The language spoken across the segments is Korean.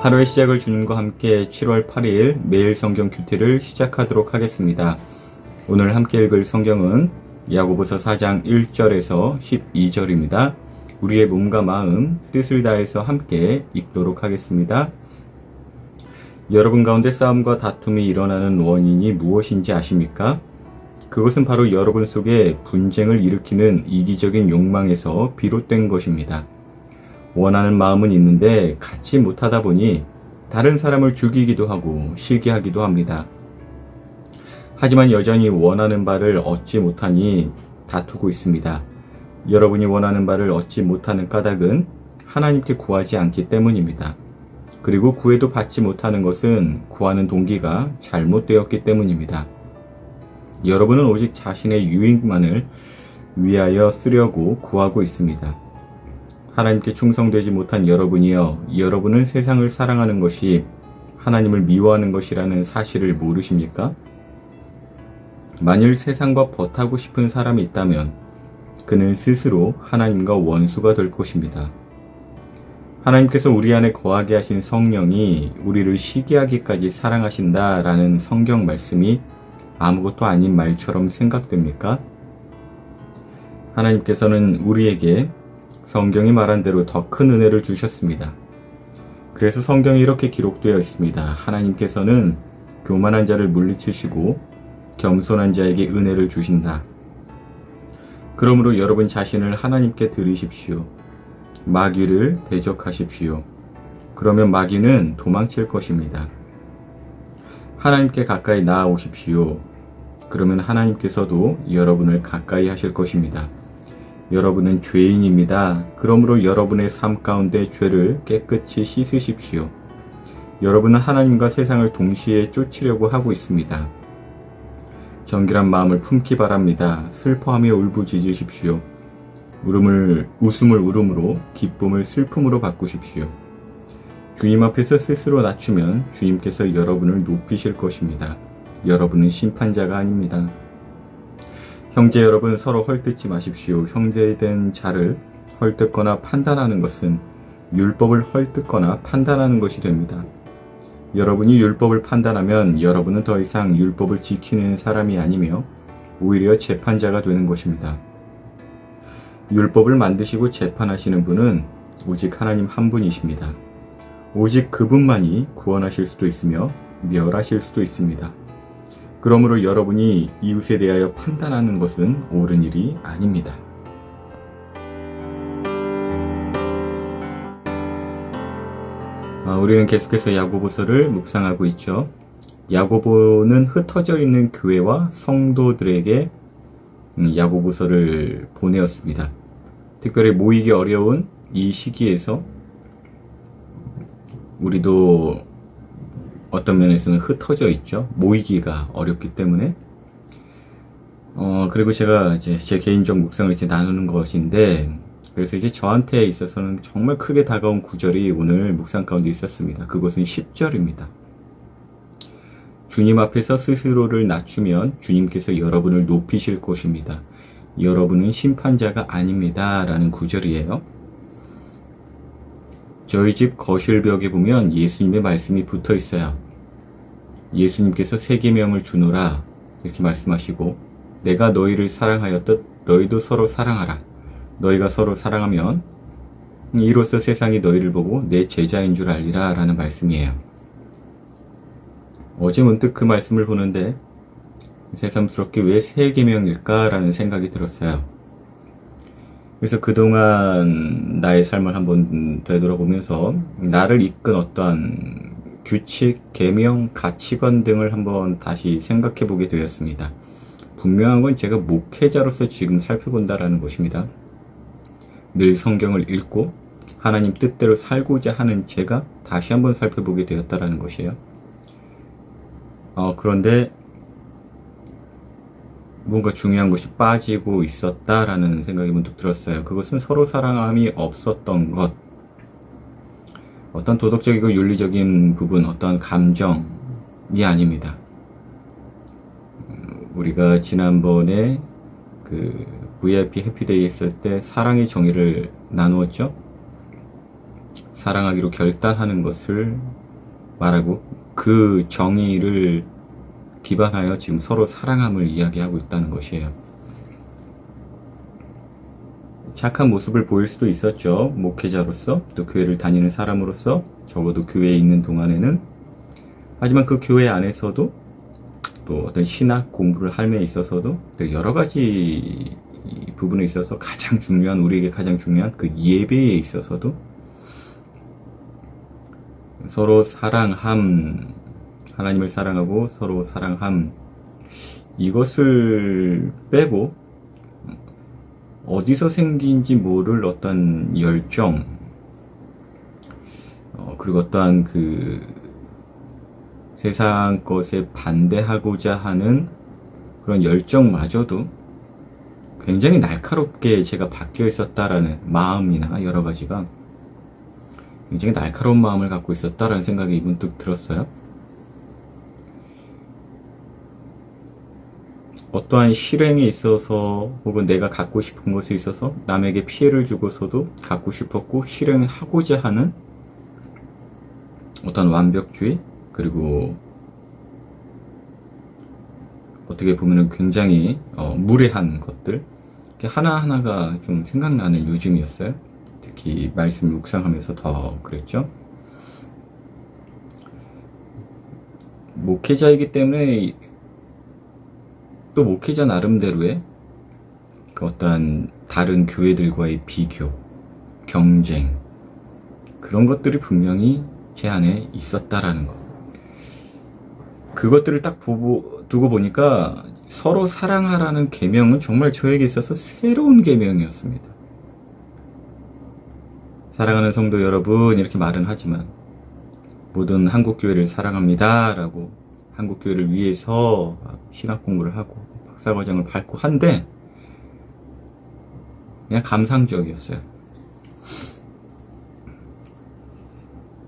하루의 시작을 주님과 함께 7월 8일 매일 성경 큐티를 시작하도록 하겠습니다. 오늘 함께 읽을 성경은 야고보서 4장 1절에서 12절입니다. 우리의 몸과 마음, 뜻을 다해서 함께 읽도록 하겠습니다. 여러분 가운데 싸움과 다툼이 일어나는 원인이 무엇인지 아십니까? 그것은 바로 여러분 속에 분쟁을 일으키는 이기적인 욕망에서 비롯된 것입니다. 원하는 마음은 있는데 갖지 못하다 보니 다른 사람을 죽이기도 하고 시기하기도 합니다. 하지만 여전히 원하는 바를 얻지 못하니 다투고 있습니다. 여러분이 원하는 바를 얻지 못하는 까닭은 하나님께 구하지 않기 때문입니다. 그리고 구해도 받지 못하는 것은 구하는 동기가 잘못되었기 때문입니다. 여러분은 오직 자신의 유익만을 위하여 쓰려고 구하고 있습니다. 하나님께 충성되지 못한 여러분이여, 여러분은 세상을 사랑하는 것이 하나님을 미워하는 것이라는 사실을 모르십니까? 만일 세상과 벗하고 싶은 사람이 있다면 그는 스스로 하나님과 원수가 될 것입니다. 하나님께서 우리 안에 거하게 하신 성령이 우리를 시기하기까지 사랑하신다라는 성경 말씀이 아무것도 아닌 말처럼 생각됩니까? 하나님께서는 우리에게 성경이 말한 대로 더 큰 은혜를 주셨습니다. 그래서 성경에 이렇게 기록되어 있습니다. 하나님께서는 교만한 자를 물리치시고 겸손한 자에게 은혜를 주신다. 그러므로 여러분 자신을 하나님께 드리십시오. 마귀를 대적하십시오. 그러면 마귀는 도망칠 것입니다. 하나님께 가까이 나아오십시오. 그러면 하나님께서도 여러분을 가까이 하실 것입니다. 여러분은 죄인입니다. 그러므로 여러분의 삶 가운데 죄를 깨끗이 씻으십시오. 여러분은 하나님과 세상을 동시에 쫓으려고 하고 있습니다. 정결한 마음을 품기 바랍니다. 슬퍼하며 울부짖으십시오. 웃음을 울음으로, 기쁨을 슬픔으로 바꾸십시오. 주님 앞에서 스스로 낮추면 주님께서 여러분을 높이실 것입니다. 여러분은 심판자가 아닙니다. 형제 여러분, 서로 헐뜯지 마십시오. 형제된 자를 헐뜯거나 판단하는 것은 율법을 헐뜯거나 판단하는 것이 됩니다. 여러분이 율법을 판단하면 여러분은 더 이상 율법을 지키는 사람이 아니며 오히려 재판자가 되는 것입니다. 율법을 만드시고 재판하시는 분은 오직 하나님 한 분이십니다. 오직 그분만이 구원하실 수도 있으며 멸하실 수도 있습니다. 그러므로 여러분이 이웃에 대하여 판단하는 것은 옳은 일이 아닙니다. 우리는 계속해서 야고보서를 묵상하고 있죠. 야고보는 흩어져 있는 교회와 성도들에게 야고보서를 보내었습니다. 특별히 모이기 어려운 이 시기에서 우리도 어떤 면에서는 흩어져 있죠. 모이기가 어렵기 때문에. 그리고 제가 이제 제 개인적 묵상을 이제 나누는 것인데, 그래서 이제 저한테 있어서는 정말 크게 다가온 구절이 오늘 묵상 가운데 있었습니다. 그것은 10절입니다. 주님 앞에서 스스로를 낮추면 주님께서 여러분을 높이실 것입니다. 여러분은 심판자가 아닙니다. 라는 구절이에요. 저희 집 거실벽에 보면 예수님의 말씀이 붙어 있어요. 예수님께서 세 계명을 주노라 이렇게 말씀하시고, 내가 너희를 사랑하였듯 너희도 서로 사랑하라. 너희가 서로 사랑하면 이로써 세상이 너희를 보고 내 제자인 줄 알리라 라는 말씀이에요. 어제 문득 그 말씀을 보는데 새삼스럽게 왜 세 계명일까 라는 생각이 들었어요. 그래서 그동안 나의 삶을 한번 되돌아보면서 나를 이끈 어떠한 규칙, 계명, 가치관 등을 한번 다시 생각해 보게 되었습니다. 분명한 건 제가 목회자로서 지금 살펴본다라는 것입니다. 늘 성경을 읽고 하나님 뜻대로 살고자 하는 제가 다시 한번 살펴보게 되었다라는 것이에요. 그런데 뭔가 중요한 것이 빠지고 있었다라는 생각이 문득 들었어요. 그것은 서로 사랑함이 없었던 것, 어떤 도덕적이고 윤리적인 부분, 어떤 감정이 아닙니다. 우리가 지난번에 그 VIP 해피데이 했을 때 사랑의 정의를 나누었죠. 사랑하기로 결단하는 것을 말하고 그 정의를 기반하여 지금 서로 사랑함을 이야기하고 있다는 것이에요. 착한 모습을 보일 수도 있었죠. 목회자로서, 또 교회를 다니는 사람으로서, 적어도 교회에 있는 동안에는. 하지만 그 교회 안에서도 또 어떤 신학 공부를 함에 있어서도 또 여러 가지 부분에 있어서 가장 중요한, 우리에게 가장 중요한 그 예배에 있어서도 서로 사랑함, 하나님을 사랑하고 서로 사랑함, 이것을 빼고 어디서 생긴지 모를 어떤 열정, 그리고 어떠한 그 세상 것에 반대하고자 하는 그런 열정마저도 굉장히 날카롭게 제가 바뀌어 있었다라는 마음이나 여러 가지가 굉장히 날카로운 마음을 갖고 있었다라는 생각이 문득 들었어요. 어떠한 실행에 있어서 혹은 내가 갖고 싶은 것에 있어서 남에게 피해를 주고서도 갖고 싶었고 실행하고자 하는 어떤 완벽주의, 그리고 어떻게 보면 굉장히 무례한 것들 하나하나가 좀 생각나는 요즘이었어요. 특히 말씀을 묵상하면서 더 그랬죠. 목회자이기 때문에 또 목회자 나름대로의 그 어떠한 다른 교회들과의 비교, 경쟁, 그런 것들이 분명히 제 안에 있었다라는 것. 그것들을 딱 두고 보니까 서로 사랑하라는 계명은 정말 저에게 있어서 새로운 계명이었습니다. 사랑하는 성도 여러분, 이렇게 말은 하지만 모든 한국교회를 사랑합니다 라고 한국교회를 위해서 신학 공부를 하고 박사과정을 밟고 한데 그냥 감상적이었어요.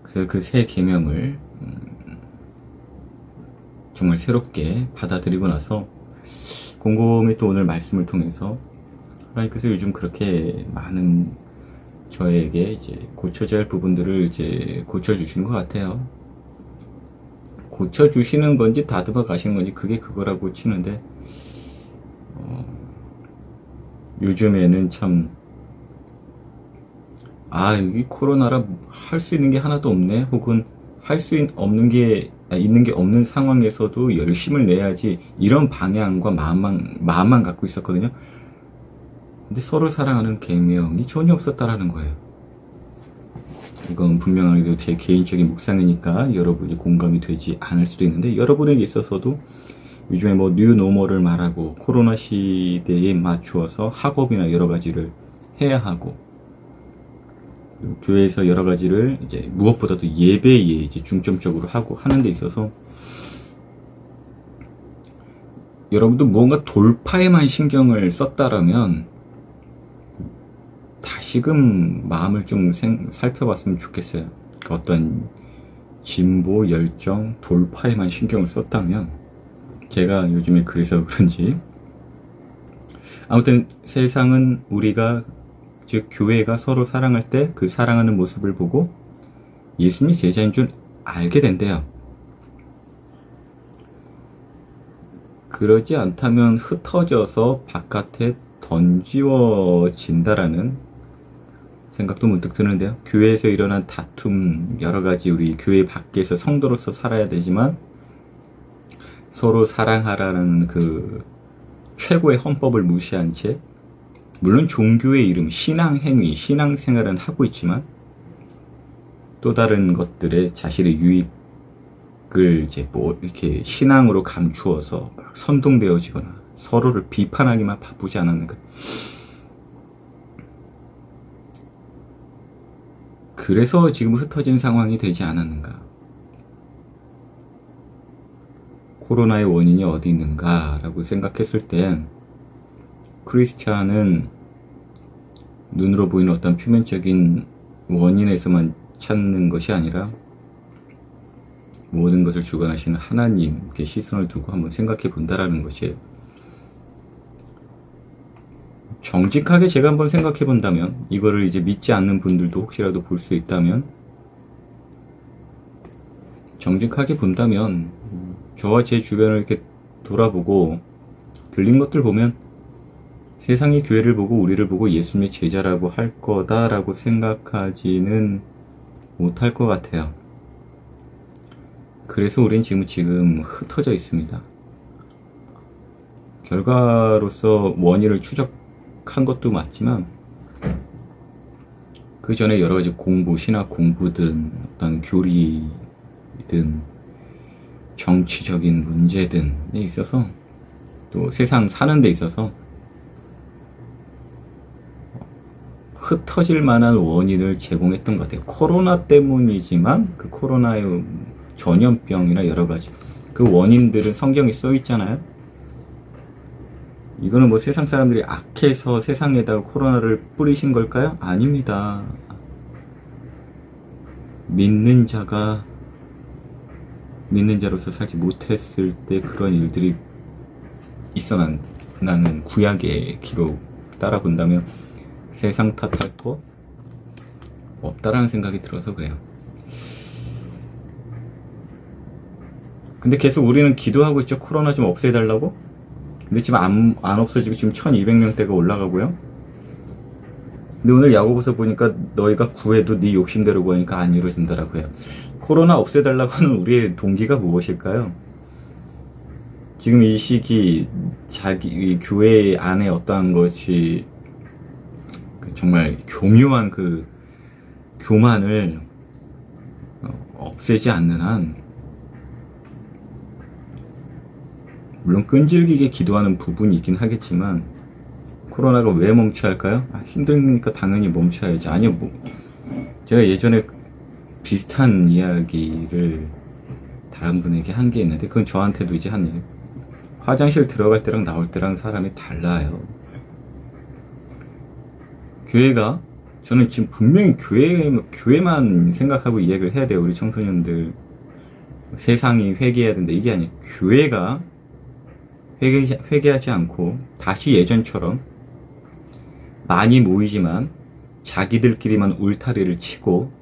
그래서 그 새 계명을 정말 새롭게 받아들이고 나서 곰곰이 또 오늘 말씀을 통해서 하나님께서 요즘 그렇게 많은 저에게 이제 고쳐져야 할 부분들을 이제 고쳐주신 것 같아요. 고쳐주시는 건지 다듬어 가시는 건지 그게 그거라고 치는데 요즘에는 참 여기 코로나라 할 수 있는 게 하나도 없네, 혹은 할 수 없는 게 있는 게 없는 상황에서도 열심을 내야지, 이런 방향과 마음만 갖고 있었거든요. 근데 서로 사랑하는 계명이 전혀 없었다라는 거예요. 이건 분명하게도 제 개인적인 묵상이니까 여러분이 공감이 되지 않을 수도 있는데, 여러분에게 있어서도 요즘에 뭐 뉴노멀을 말하고 코로나 시대에 맞추어서 학업이나 여러 가지를 해야 하고, 교회에서 여러 가지를 이제 무엇보다도 예배에 이제 중점적으로 하고 하는 데 있어서 여러분도 무언가 돌파에만 신경을 썼다라면 다시금 마음을 좀 살펴봤으면 좋겠어요. 어떤 진보, 열정, 돌파에만 신경을 썼다면, 제가 요즘에 그래서 그런지 아무튼 세상은 우리가, 즉 교회가 서로 사랑할 때 그 사랑하는 모습을 보고 예수님이 제자인 줄 알게 된대요. 그러지 않다면 흩어져서 바깥에 던지워진다라는 생각도 문득 드는데요. 교회에서 일어난 다툼, 여러 가지 우리 교회 밖에서 성도로서 살아야 되지만 서로 사랑하라는 그 최고의 헌법을 무시한 채, 물론 종교의 이름, 신앙행위, 신앙생활은 하고 있지만 또 다른 것들에 자신의 유익을 이제 뭐 이렇게 신앙으로 감추어서 막 선동되어지거나 서로를 비판하기만 바쁘지 않았는가. 그래서 지금 흩어진 상황이 되지 않았는가. 코로나의 원인이 어디 있는가라고 생각했을 때, 크리스찬은 눈으로 보이는 어떤 표면적인 원인에서만 찾는 것이 아니라 모든 것을 주관하시는 하나님께 시선을 두고 한번 생각해 본다라는 것이에요. 정직하게 제가 한번 생각해 본다면, 이거를 이제 믿지 않는 분들도 혹시라도 볼 수 있다면, 정직하게 본다면, 저와 제 주변을 이렇게 돌아보고 들린 것들 보면 세상이 교회를 보고 우리를 보고 예수님의 제자라고 할 거다라고 생각하지는 못할 것 같아요. 그래서 우린 지금 흩어져 있습니다. 결과로서 원인을 추적한 것도 맞지만 그 전에 여러 가지 공부, 신학 공부든 어떤 교리든 정치적인 문제든에 있어서 또 세상 사는 데 있어서 흩어질 만한 원인을 제공했던 것 같아요. 코로나 때문이지만 그 코로나의 전염병이나 여러 가지 그 원인들은 성경에 써 있잖아요. 이거는 뭐 세상 사람들이 악해서 세상에다가 코로나를 뿌리신 걸까요? 아닙니다. 믿는 자가 믿는 자로서 살지 못했을 때 그런 일들이 있어나는 구약의 기록 따라 본다면 세상 탓할 거 없다라는 생각이 들어서 그래요. 근데 계속 우리는 기도하고 있죠. 코로나 좀 없애달라고. 근데 지금 안 없어지고 지금 1200명대가 올라가고요. 근데 오늘 야고보서 보니까 너희가 구해도 네 욕심대로 구하니까 안 이루어진다라고 해요. 코로나 없애달라고 하는 우리의 동기가 무엇일까요? 지금 이 시기 자기 교회 안에 어떠한 것이 정말 교묘한 그 교만을 없애지 않는 한 물론 끈질기게 기도하는 부분이 있긴 하겠지만 코로나가 왜 멈춰야 할까요? 힘드니까 당연히 멈춰야지. 아니요, 제가 예전에 비슷한 이야기를 다른 분에게 한 게 있는데 그건 저한테도 이제 한 얘기. 화장실 들어갈 때랑 나올 때랑 사람이 달라요. 교회가 저는 지금 분명히 교회만 생각하고 이야기를 해야 돼요. 우리 청소년들 세상이 회개해야 된다 이게 아니에요. 교회가 회개하지 않고 다시 예전처럼 많이 모이지만 자기들끼리만 울타리를 치고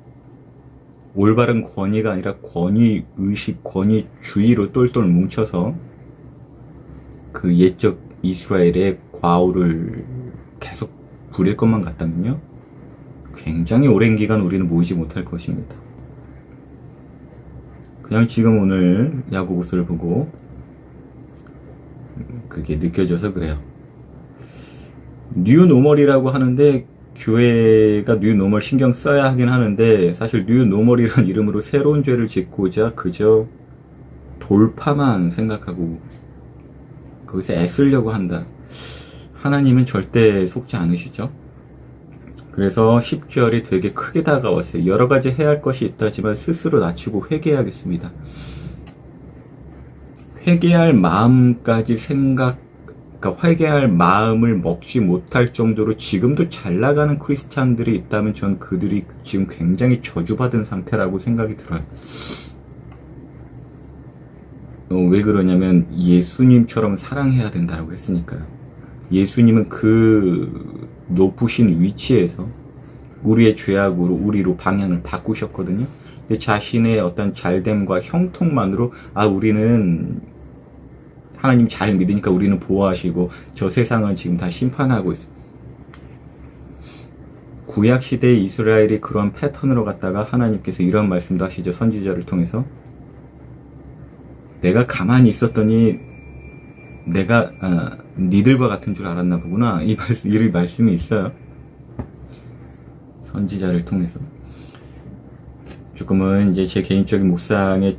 올바른 권위가 아니라 권위의식, 권위주의로 똘똘 뭉쳐서 그 옛적 이스라엘의 과오를 계속 부릴 것만 같다면요 굉장히 오랜 기간 우리는 모이지 못할 것입니다. 그냥 지금 오늘 야고보서를 보고 그게 느껴져서 그래요. 뉴노멀이라고 하는데 교회가 뉴노멀 신경 써야 하긴 하는데 사실 뉴노멀이라는 이름으로 새로운 죄를 짓고자 그저 돌파만 생각하고 거기서 애쓰려고 한다. 하나님은 절대 속지 않으시죠. 그래서 10절이 되게 크게 다가왔어요. 여러 가지 해야 할 것이 있다지만 스스로 낮추고 회개하겠습니다. 회개할 마음까지 그러니까 회개할 마음을 먹지 못할 정도로 지금도 잘 나가는 크리스찬들이 있다면 전 그들이 지금 굉장히 저주받은 상태라고 생각이 들어요. 왜 그러냐면 예수님처럼 사랑해야 된다고 했으니까요. 예수님은 그 높으신 위치에서 우리의 죄악으로 우리로 방향을 바꾸셨거든요. 근데 자신의 어떤 잘됨과 형통만으로 우리는 하나님 잘 믿으니까 우리는 보호하시고 저 세상은 지금 다 심판하고 있어. 구약 시대의 이스라엘이 그런 패턴으로 갔다가 하나님께서 이런 말씀도 하시죠. 선지자를 통해서 내가 가만히 있었더니 내가 니들과 같은 줄 알았나 보구나. 이 말씀이 있어요. 선지자를 통해서. 조금은 이제 제 개인적인 묵상에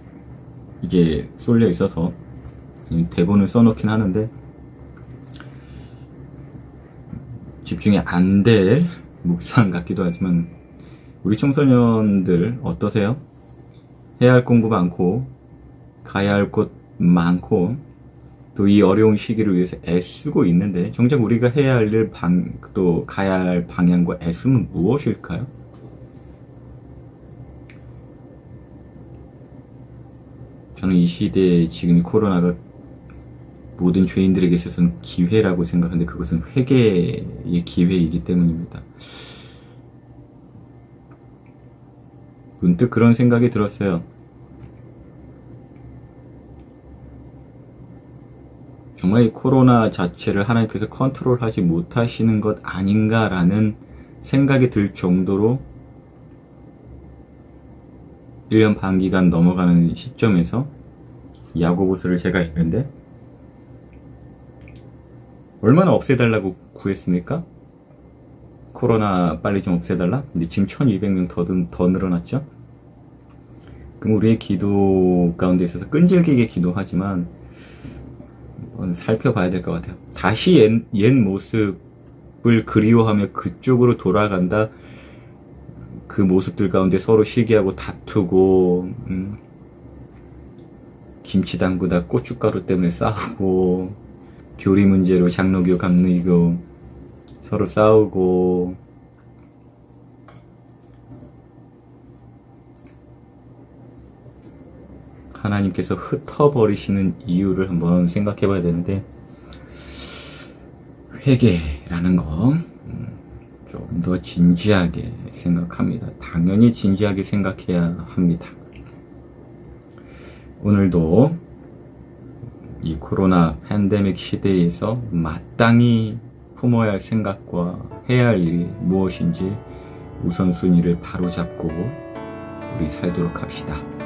이게 쏠려 있어서 대본을 써놓긴 하는데 집중이 안 될 묵상 같기도 하지만 우리 청소년들 어떠세요? 해야 할 공부 많고 가야 할 곳 많고 또 이 어려운 시기를 위해서 애쓰고 있는데 정작 우리가 해야 할 일 또 가야 할 방향과 애씀은 무엇일까요? 저는 이 시대에 지금 코로나가 모든 죄인들에게 있어서는 기회라고 생각하는데 그것은 회개의 기회이기 때문입니다. 문득 그런 생각이 들었어요. 정말 이 코로나 자체를 하나님께서 컨트롤하지 못하시는 것 아닌가라는 생각이 들 정도로 1년 반 기간 넘어가는 시점에서 야고보서를 제가 읽는데 얼마나 없애달라고 구했습니까? 코로나 빨리 좀 없애달라? 근데 지금 1200명 더 늘어났죠? 그럼 우리의 기도 가운데 있어서 끈질기게 기도하지만 한번 살펴봐야 될 것 같아요. 다시 옛 모습을 그리워하며 그쪽으로 돌아간다. 그 모습들 가운데 서로 시기하고 다투고 김치 담그다 고춧가루 때문에 싸우고 교리 문제로 장로교 감리교 서로 싸우고 하나님께서 흩어버리시는 이유를 한번 생각해 봐야 되는데 회개라는 거 좀 더 진지하게 생각합니다. 당연히 진지하게 생각해야 합니다. 오늘도 이 코로나 팬데믹 시대에서 마땅히 품어야 할 생각과 해야 할 일이 무엇인지 우선순위를 바로잡고 우리 살도록 합시다.